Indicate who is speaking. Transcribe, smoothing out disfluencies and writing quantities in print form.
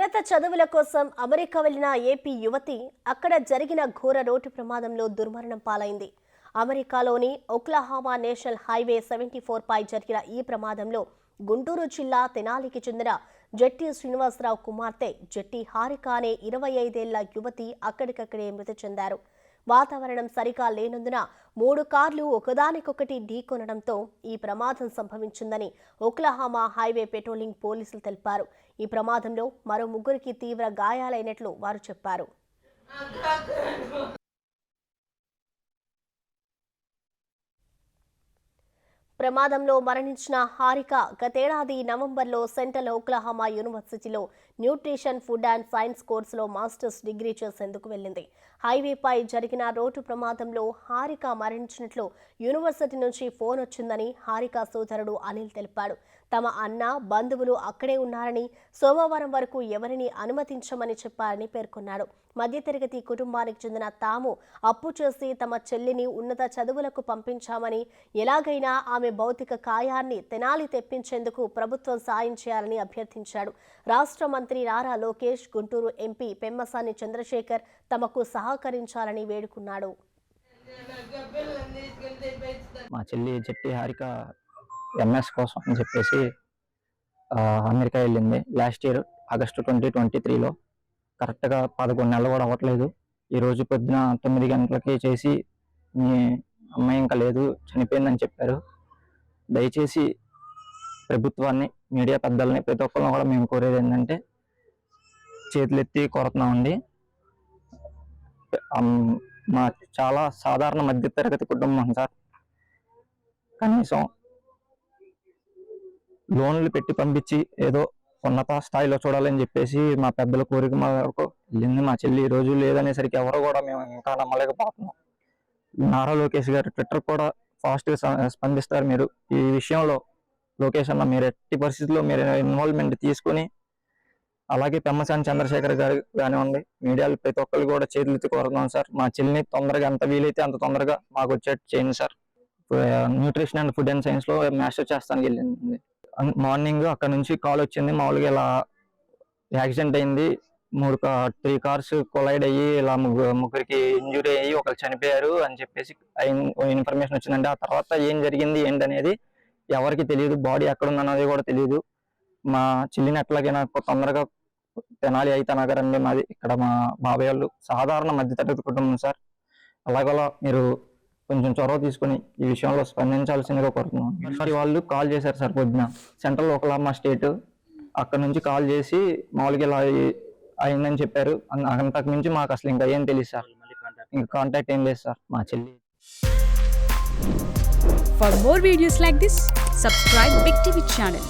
Speaker 1: ఉన్నత చదువుల కోసం అమెరికా వెళ్లిన ఏపీ యువతి అక్కడ జరిగిన ఘోర రోడ్డు ప్రమాదంలో దుర్మరణం పాలైంది. అమెరికాలోని ఒక్లహామా నేషనల్ హైవే 74 పై జరిగిన ఈ ప్రమాదంలో గుంటూరు జిల్లా తెనాలికి చెందిన జట్టి శ్రీనివాసరావు కుమార్తె జట్టి హారిక అనే 25 ఏళ్ల యువతి అక్కడికక్కడే మృతి చెందారు. వాతావరణం సరిగా లేనందున 3 కార్లు ఒకదానికొకటి ఢీకొనడంతో ఈ ప్రమాదం సంభవించిందని ఒక్లహామా హైవే పెట్రోలింగ్ పోలీసులు తెలిపారు. ఈ ప్రమాదంలో మరో 3కి తీవ్ర గాయాలైనట్లు వారు చెప్పారు. ప్రమాదంలో మరణించిన హారిక గతేడాది నవంబర్లో సెంట్రల్ ఒక్లహామా యూనివర్సిటీలో న్యూట్రిషన్, ఫుడ్ అండ్ సైన్స్ కోర్సులో మాస్టర్స్ డిగ్రీ చేసేందుకు వెళ్లింది. హైవేపై జరిగిన రోడ్డు ప్రమాదంలో హారిక మరణించినట్లు యూనివర్సిటీ నుంచి ఫోన్ వచ్చిందని హారిక సోదరుడు అనిల్ తెలిపాడు. తమ అన్న, బంధువులు అక్కడే ఉన్నారని, సోమవారం వరకు ఎవరిని అనుమతించమని చెప్పారని పేర్కొన్నాడు. మధ్యతరగతి కుటుంబానికి చెందిన తాము అప్పు చేసి తమ చెల్లిని ఉన్నత చదువులకు పంపించామని, ఎలాగైనా ఆమె భౌతిక కాయాన్ని తెనాలి తెప్పించేందుకు ప్రభుత్వం సాయం చేయాలని అభ్యర్థించాడు. రాష్ట్ర మంత్రి నారా లోకేష్, గుంటూరు ఎంపీ పెమ్మసాని చంద్రశేఖర్ తమకు సహకరించాలని వేడుకున్నాడు.
Speaker 2: మా చెల్లి జట్టి హారిక ఎంఎస్ కోసం అని చెప్పేసి అమెరికా వెళ్ళింది. లాస్ట్ ఇయర్ ఆగస్టు 2023లో. కరెక్ట్గా 11 నెలలు కూడా అవ్వట్లేదు. ఈరోజు పొద్దున 9 గంటలకి చేసి మీ అమ్మాయి ఇంకా లేదు, చనిపోయిందని చెప్పారు. దయచేసి ప్రభుత్వాన్ని, మీడియా పెద్దల్ని, ప్రతి ఒక్కరిని కూడా మేము కోరేది ఏంటంటే చేతులెత్తి కోరుతున్నామండి. మా చాలా సాధారణ మధ్యతరగతి కుటుంబం సార్. కనీసం లోన్లు పెట్టి పంపించి ఏదో ఉన్నత స్థాయిలో చూడాలని చెప్పేసి మా పెద్దల కోరిక వరకు వెళ్ళింది మా చెల్లి. ఈ రోజు లేదనేసరికి ఎవరో కూడా మేము ఇంకా నమ్మలేకపోతున్నాం. నారా లోకేష్ గారు ట్విట్టర్ కూడా ఫాస్ట్గా స్పందిస్తారు. మీరు ఈ విషయంలో లోకేష్ అన్న మీరు ఎట్టి పరిస్థితుల్లో మీరు ఇన్వాల్వ్మెంట్ తీసుకుని, అలాగే పెమ్మసాని చంద్రశేఖర్ గారు కానివ్వండి, మీడియాలో ప్రతి ఒక్కరు కూడా చేతులెత్తి కోరుతున్నాం సార్. మా చెల్లిని తొందరగా ఎంత వీలైతే అంత తొందరగా మాకు వచ్చేట్టు చేయండి sir. Nutrition and food and సైన్స్లో మాస్టర్ చేస్తానికి వెళ్ళింది. మార్నింగ్ అక్కడ నుంచి కాల్ వచ్చింది. మామూలుగా ఇలా యాక్సిడెంట్ అయింది, 3 కార్స్ కొలైడ్ అయ్యి ఇలా ముగ్గురికి ఇంజురీ అయ్యి ఒకరు చనిపోయారు అని చెప్పేసి ఇన్ఫర్మేషన్ వచ్చిందండి. ఆ తర్వాత ఏం జరిగింది ఏంటనేది ఎవరికి తెలియదు. బాడీ ఎక్కడ ఉందన్నది కూడా తెలియదు. మా చెల్లిని ఎట్లాగైనా తొందరగా తెనాలి అయితనగర్ అండి మాది. ఇక్కడ మా బాబాయ్ వాళ్ళు సాధారణ మధ్యతరగతి కుటుంబం సార్. అలాగలా మీరు కొంచెం చొరవ తీసుకుని ఈ విషయంలో స్పందించాల్సిందిగా కోరుతున్నాం. మరి వాళ్ళు కాల్ చేశారు సార్ పొద్దున, సెంట్రల్ ఒక్లహామా స్టేట్. అక్కడ నుంచి కాల్ చేసి మామూలుగా ఇలా అయిందని చెప్పారు. అంతకు మించి మాకు అసలు ఇంకా ఏం తెలియదు సార్. ఇంకా కాంటాక్ట్ ఏం లేదు సార్ మా చెల్లి.
Speaker 3: For more videos like this, subscribe Big TV channel.